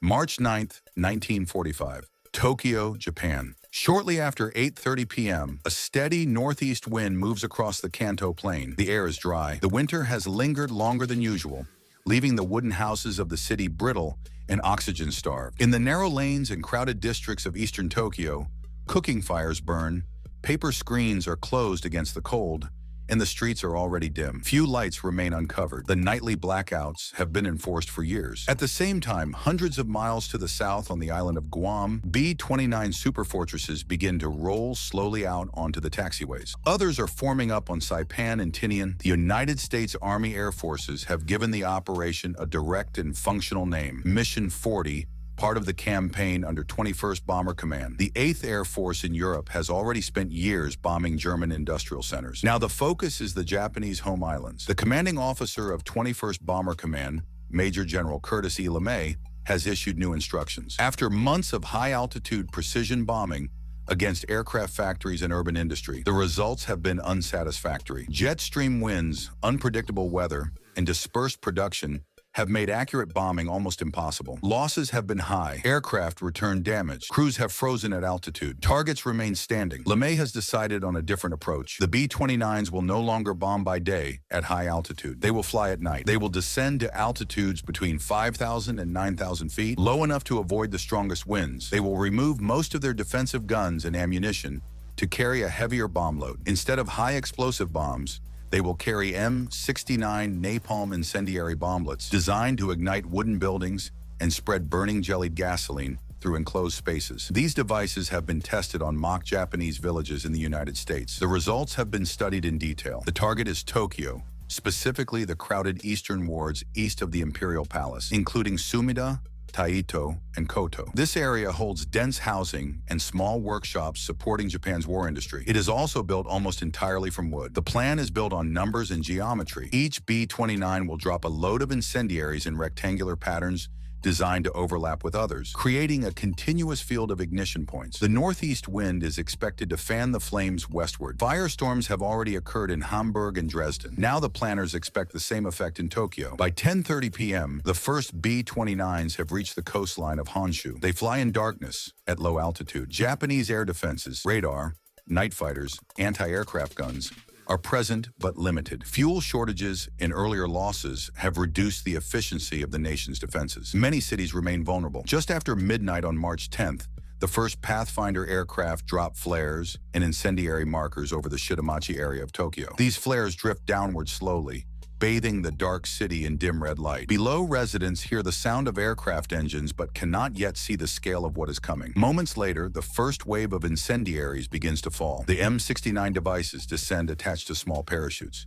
March 9, 1945. Tokyo, Japan. Shortly after 8:30 p.m., a steady northeast wind moves across the Kanto Plain. The air is dry. The winter has lingered longer than usual, leaving the wooden houses of the city brittle and oxygen-starved. In the narrow lanes and crowded districts of eastern Tokyo, cooking fires burn, paper screens are closed against the cold, and the streets are already dim. Few lights remain uncovered. The nightly blackouts have been enforced for years. At the same time, hundreds of miles to the south on the island of Guam, B-29 Superfortresses begin to roll slowly out onto the taxiways. Others are forming up on Saipan and Tinian. The United States Army Air Forces have given the operation a direct and functional name, Mission 40, part of the campaign under 21st Bomber Command. The 8th Air Force in Europe has already spent years bombing German industrial centers. Now the focus is the Japanese home islands. The commanding officer of 21st Bomber Command, Major General Curtis LeMay, has issued new instructions. After months of high-altitude precision bombing against aircraft factories and urban industry, the results have been unsatisfactory. Jet stream winds, unpredictable weather, and dispersed production have made accurate bombing almost impossible. Losses have been high. Aircraft return damaged. Crews have frozen at altitude. Targets remain standing. LeMay has decided on a different approach. The B-29s will no longer bomb by day at high altitude. They will fly at night. They will descend to altitudes between 5,000 and 9,000 feet, low enough to avoid the strongest winds. They will remove most of their defensive guns and ammunition to carry a heavier bomb load. Instead of high explosive bombs, they will carry M69 napalm incendiary bomblets designed to ignite wooden buildings and spread burning jellied gasoline through enclosed spaces. These devices have been tested on mock Japanese villages in the United States. The results have been studied in detail. The target is Tokyo, specifically the crowded eastern wards east of the Imperial Palace, including Sumida, Taito, and Koto. This area holds dense housing and small workshops supporting Japan's war industry. It is also built almost entirely from wood. The plan is built on numbers and geometry. Each B-29 will drop a load of incendiaries in rectangular patterns designed to overlap with others, creating a continuous field of ignition points. The northeast wind is expected to fan the flames westward. Firestorms have already occurred in Hamburg and Dresden. Now the planners expect the same effect in Tokyo. By 10:30 p.m., the first B-29s have reached the coastline of Honshu. They fly in darkness at low altitude. Japanese air defenses, radar, night fighters, anti-aircraft guns, are present but limited. Fuel shortages and earlier losses have reduced the efficiency of the nation's defenses. Many cities remain vulnerable. Just after midnight on March 10th, the first Pathfinder aircraft dropped flares and incendiary markers over the Shitamachi area of Tokyo. These flares drift downward slowly, bathing the dark city in dim red light. Below, residents hear the sound of aircraft engines but cannot yet see the scale of what is coming. Moments later, the first wave of incendiaries begins to fall. The M69 devices descend attached to small parachutes.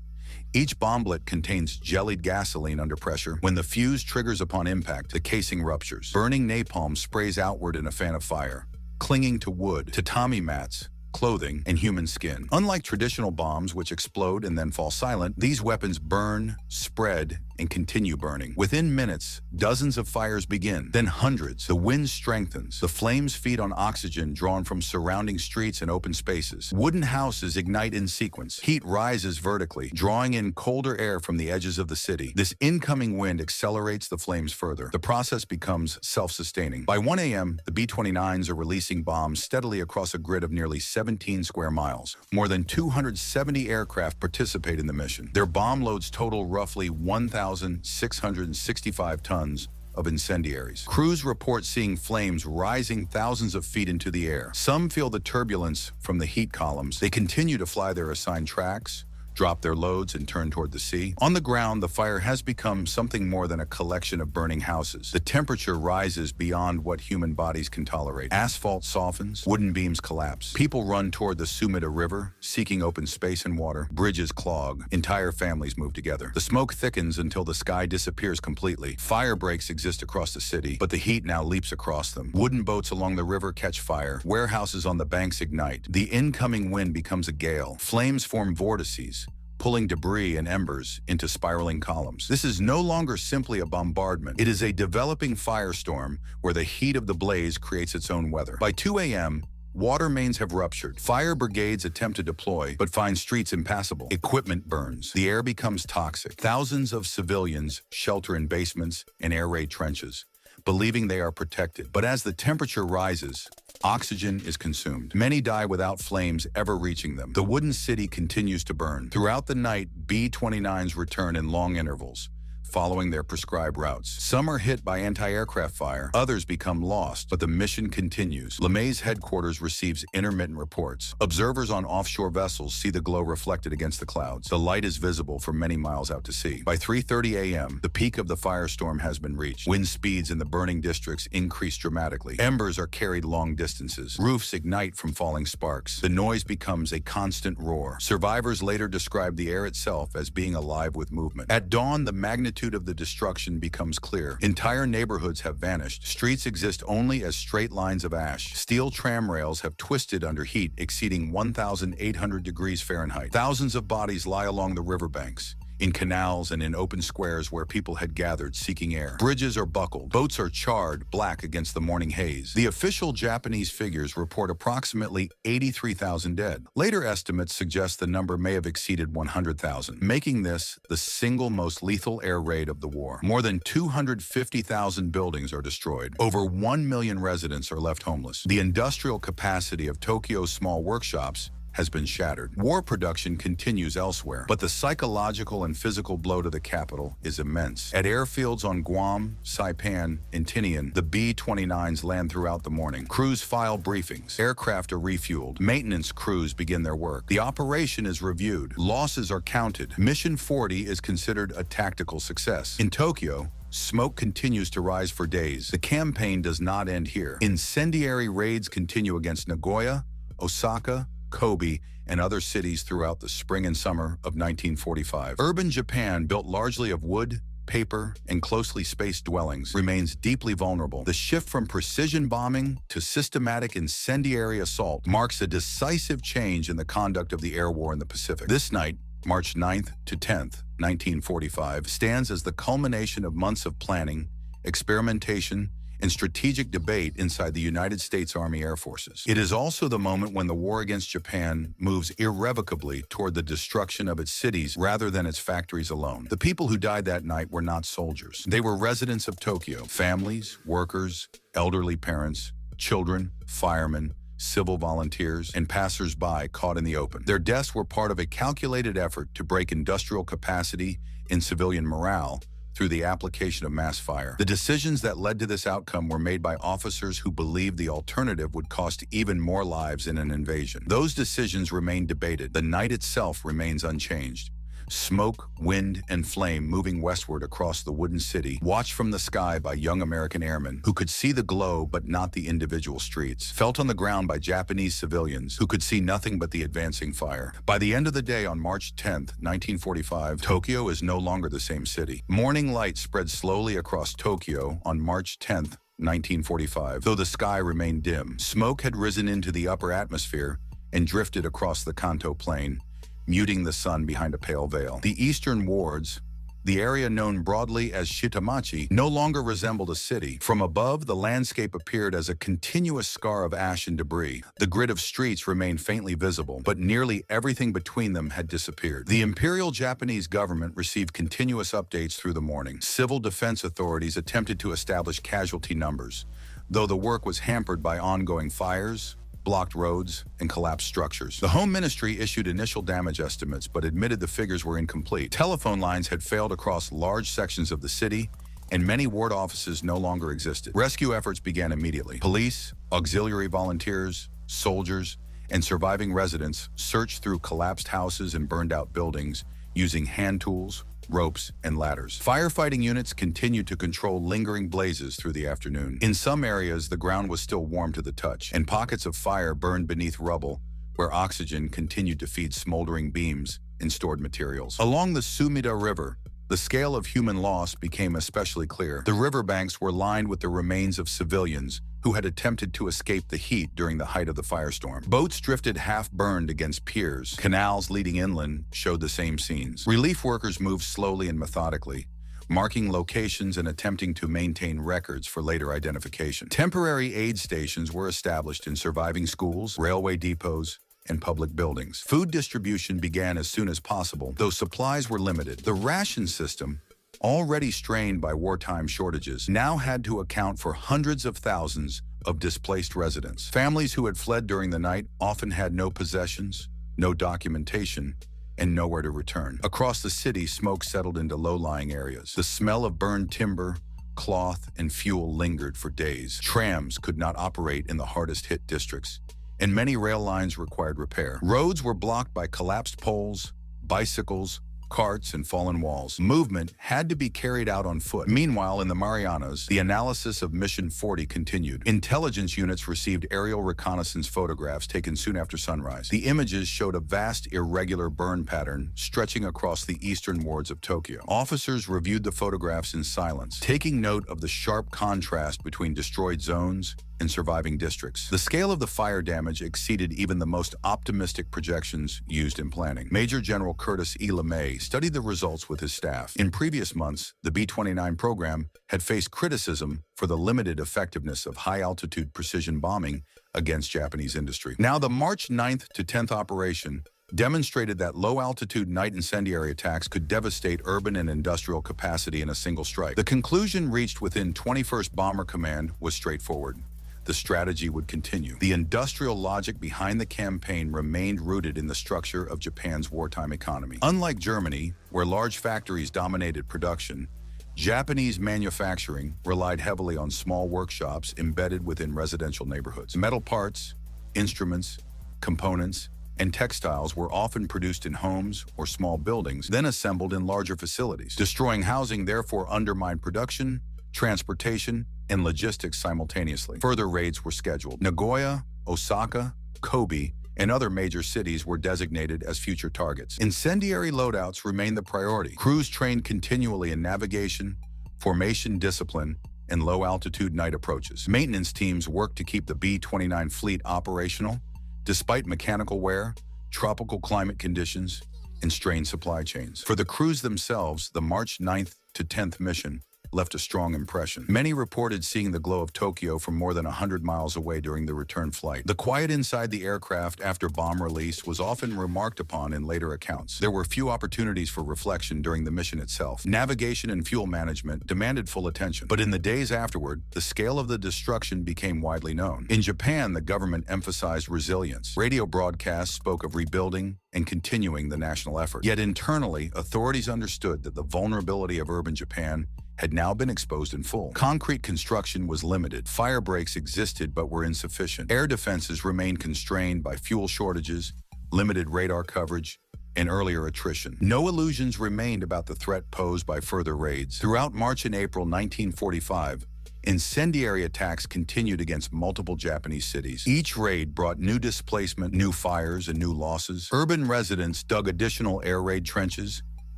Each bomblet contains jellied gasoline under pressure. When the fuse triggers upon impact, the casing ruptures. Burning napalm sprays outward in a fan of fire, clinging to wood, tatami mats, clothing, and human skin. Unlike traditional bombs, which explode and then fall silent, these weapons burn, spread, and continue burning. Within minutes, dozens of fires begin, then hundreds. The wind strengthens. The flames feed on oxygen drawn from surrounding streets and open spaces. Wooden houses ignite in sequence. Heat rises vertically, drawing in colder air from the edges of the city. This incoming wind accelerates the flames further. The process becomes self-sustaining. By 1 a.m., the B-29s are releasing bombs steadily across a grid of nearly 17 square miles. More than 270 aircraft participate in the mission. Their bomb loads total roughly 1,665 tons of incendiaries. Crews report seeing flames rising thousands of feet into the air. Some feel the turbulence from the heat columns. They continue to fly their assigned tracks, drop their loads, and turn toward the sea. On the ground, the fire has become something more than a collection of burning houses. The temperature rises beyond what human bodies can tolerate. Asphalt softens, wooden beams collapse. People run toward the Sumida River, seeking open space and water. Bridges clog. Entire families move together. The smoke thickens until the sky disappears completely. Fire breaks exist across the city, but the heat now leaps across them. Wooden boats along the river catch fire. Warehouses on the banks ignite. The incoming wind becomes a gale. Flames form vortices, pulling debris and embers into spiraling columns. This is no longer simply a bombardment. It is a developing firestorm where the heat of the blaze creates its own weather. By 2 a.m., water mains have ruptured. Fire brigades attempt to deploy, but find streets impassable. Equipment burns. The air becomes toxic. Thousands of civilians shelter in basements and air raid trenches. believing they are protected. But as the temperature rises, oxygen is consumed. Many die without flames ever reaching them. The wooden city continues to burn. Throughout the night, B-29s return in long intervals, following their prescribed routes. Some are hit by anti-aircraft fire, others become lost, but the mission continues. LeMay's headquarters receives intermittent reports. Observers on offshore vessels see the glow reflected against the clouds. The light is visible for many miles out to sea. By 3:30 a.m., the peak of the firestorm has been reached. Wind speeds in the burning districts increase dramatically. Embers are carried long distances. Roofs ignite from falling sparks. The noise becomes a constant roar. Survivors later describe the air itself as being alive with movement. At dawn, the magnitude of the destruction becomes clear. Entire neighborhoods have vanished. Streets exist only as straight lines of ash. Steel tram rails have twisted under heat exceeding 1,800 degrees Fahrenheit. Thousands of bodies lie along the riverbanks, in canals and in open squares where people had gathered seeking air. Bridges are buckled. Boats are charred, black against the morning haze. The official Japanese figures report approximately 83,000 dead. Later estimates suggest the number may have exceeded 100,000, making this the single most lethal air raid of the war. More than 250,000 buildings are destroyed. Over 1 million residents are left homeless. The industrial capacity of Tokyo's small workshops has been shattered. War production continues elsewhere, but the psychological and physical blow to the capital is immense. At airfields on Guam, Saipan, and Tinian, the B-29s land throughout the morning. Crews file briefings. Aircraft are refueled. Maintenance crews begin their work. The operation is reviewed. Losses are counted. Mission 40 is considered a tactical success. In Tokyo, smoke continues to rise for days. The campaign does not end here. Incendiary raids continue against Nagoya, Osaka, Kobe, and other cities throughout the spring and summer of 1945. Urban Japan, built largely of wood, paper, and closely spaced dwellings, remains deeply vulnerable. The shift from precision bombing to systematic incendiary assault marks a decisive change in the conduct of the air war in the Pacific. This night, March 9th to 10th, 1945, stands as the culmination of months of planning, experimentation, and strategic debate inside the United States Army Air Forces. It is also the moment when the war against Japan moves irrevocably toward the destruction of its cities rather than its factories alone. The people who died that night were not soldiers. They were residents of Tokyo, families, workers, elderly parents, children, firemen, civil volunteers, and passers-by caught in the open. Their deaths were part of a calculated effort to break industrial capacity and civilian morale through the application of mass fire. The decisions that led to this outcome were made by officers who believed the alternative would cost even more lives in an invasion. Those decisions remain debated. The night itself remains unchanged. Smoke, wind, and flame moving westward across the wooden city, watched from the sky by young American airmen who could see the glow but not the individual streets, felt on the ground by Japanese civilians who could see nothing but the advancing fire. By the end of the day on March 10th, 1945, Tokyo is no longer the same city. Morning light spread slowly across Tokyo on March 10th, 1945, though the sky remained dim. Smoke had risen into the upper atmosphere and drifted across the Kanto Plain, muting the sun behind a pale veil. The eastern wards, the area known broadly as Shitamachi, no longer resembled a city. From above, the landscape appeared as a continuous scar of ash and debris. The grid of streets remained faintly visible, but nearly everything between them had disappeared. The Imperial Japanese government received continuous updates through the morning. Civil defense authorities attempted to establish casualty numbers, though the work was hampered by ongoing fires, blocked roads, and collapsed structures. The Home Ministry issued initial damage estimates but admitted the figures were incomplete. Telephone lines had failed across large sections of the city, and many ward offices no longer existed. Rescue efforts began immediately. Police, auxiliary volunteers, soldiers, and surviving residents searched through collapsed houses and burned-out buildings using hand tools, ropes, and ladders. Firefighting units continued to control lingering blazes through the afternoon. In some areas, the ground was still warm to the touch, and pockets of fire burned beneath rubble, where oxygen continued to feed smoldering beams and stored materials. Along the Sumida River, the scale of human loss became especially clear. The riverbanks were lined with the remains of civilians who had attempted to escape the heat during the height of the firestorm. Boats drifted half-burned against piers. Canals leading inland showed the same scenes. Relief workers moved slowly and methodically, marking locations and attempting to maintain records for later identification. Temporary aid stations were established in surviving schools, railway depots, and public buildings. Food distribution began as soon as possible, though supplies were limited. The ration system, already strained by wartime shortages, now had to account for hundreds of thousands of displaced residents. Families who had fled during the night often had no possessions, no documentation, and nowhere to return. Across the city, smoke settled into low-lying areas. The smell of burned timber, cloth, and fuel lingered for days. Trams could not operate in the hardest-hit districts, and many rail lines required repair. Roads were blocked by collapsed poles, bicycles, carts, and fallen walls. Movement had to be carried out on foot. Meanwhile, in the Marianas, the analysis of Mission 40 continued. Intelligence units received aerial reconnaissance photographs taken soon after sunrise. The images showed a vast, irregular burn pattern stretching across the eastern wards of Tokyo. Officers reviewed the photographs in silence, taking note of the sharp contrast between destroyed zones and surviving districts. The scale of the fire damage exceeded even the most optimistic projections used in planning. Major General Curtis LeMay studied the results with his staff. In previous months, the B-29 program had faced criticism for the limited effectiveness of high-altitude precision bombing against Japanese industry. Now, the March 9th to 10th operation demonstrated that low-altitude night incendiary attacks could devastate urban and industrial capacity in a single strike. The conclusion reached within 21st Bomber Command was straightforward. The strategy would continue. The industrial logic behind the campaign remained rooted in the structure of Japan's wartime economy. Unlike Germany, where large factories dominated production, Japanese manufacturing relied heavily on small workshops embedded within residential neighborhoods. Metal parts, instruments, components, and textiles were often produced in homes or small buildings, then assembled in larger facilities. Destroying housing therefore undermined production, transportation, and logistics simultaneously. Further raids were scheduled. Nagoya, Osaka, Kobe, and other major cities were designated as future targets. Incendiary loadouts remained the priority. Crews trained continually in navigation, formation discipline, and low-altitude night approaches. Maintenance teams worked to keep the B-29 fleet operational, despite mechanical wear, tropical climate conditions, and strained supply chains. For the crews themselves, the March 9th to 10th mission left a strong impression. Many reported seeing the glow of Tokyo from more than 100 miles away during the return flight. The quiet inside the aircraft after bomb release was often remarked upon in later accounts. There were few opportunities for reflection during the mission itself. Navigation and fuel management demanded full attention. But in the days afterward, the scale of the destruction became widely known. In Japan, the government emphasized resilience. Radio broadcasts spoke of rebuilding and continuing the national effort. Yet internally, authorities understood that the vulnerability of urban Japan had now been exposed in full. Concrete construction was limited. Fire breaks existed but were insufficient. Air defenses remained constrained by fuel shortages, limited radar coverage, and earlier attrition. No illusions remained about the threat posed by further raids. Throughout March and April 1945, incendiary attacks continued against multiple Japanese cities. Each raid brought new displacement, new fires, and new losses. Urban residents dug additional air raid trenches,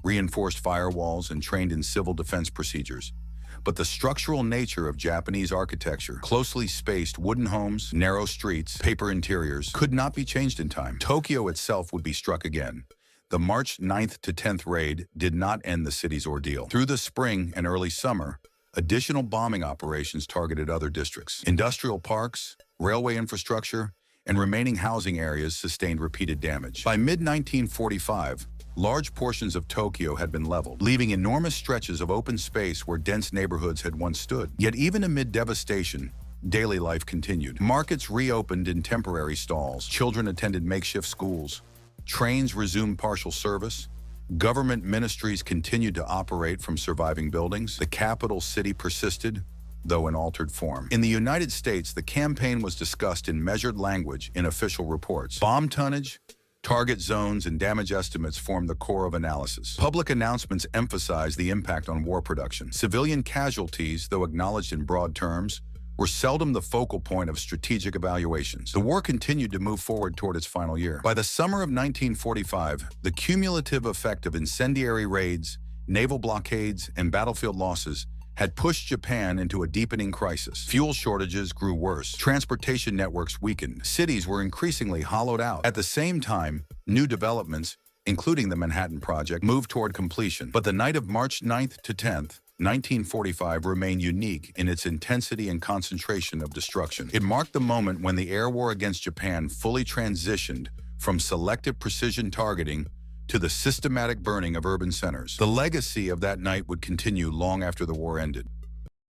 reinforced firewalls, and trained in civil defense procedures. But the structural nature of Japanese architecture, closely spaced wooden homes, narrow streets, paper interiors, could not be changed in time. Tokyo itself would be struck again. The March 9th to 10th raid did not end the city's ordeal. Through the spring and early summer, additional bombing operations targeted other districts. Industrial parks, railway infrastructure, and remaining housing areas sustained repeated damage. By mid-1945, large portions of Tokyo had been leveled, leaving enormous stretches of open space where dense neighborhoods had once stood. Yet even amid devastation, daily life continued. Markets reopened in temporary stalls, children attended makeshift schools, trains resumed partial service, government ministries continued to operate from surviving buildings. The capital city persisted, though in altered form. In the United States, the campaign was discussed in measured language in official reports. Bomb tonnage, target zones, and damage estimates formed the core of analysis. Public announcements emphasized the impact on war production. Civilian casualties, though acknowledged in broad terms, were seldom the focal point of strategic evaluations. The war continued to move forward toward its final year. By the summer of 1945, the cumulative effect of incendiary raids, naval blockades, and battlefield losses had pushed Japan into a deepening crisis. Fuel shortages grew worse. Transportation networks weakened. Cities were increasingly hollowed out. At the same time, new developments, including the Manhattan Project, moved toward completion. But the night of March 9th to 10th, 1945 remained unique in its intensity and concentration of destruction. It marked the moment when the air war against Japan fully transitioned from selective precision targeting to the systematic burning of urban centers. The legacy of that night would continue long after the war ended.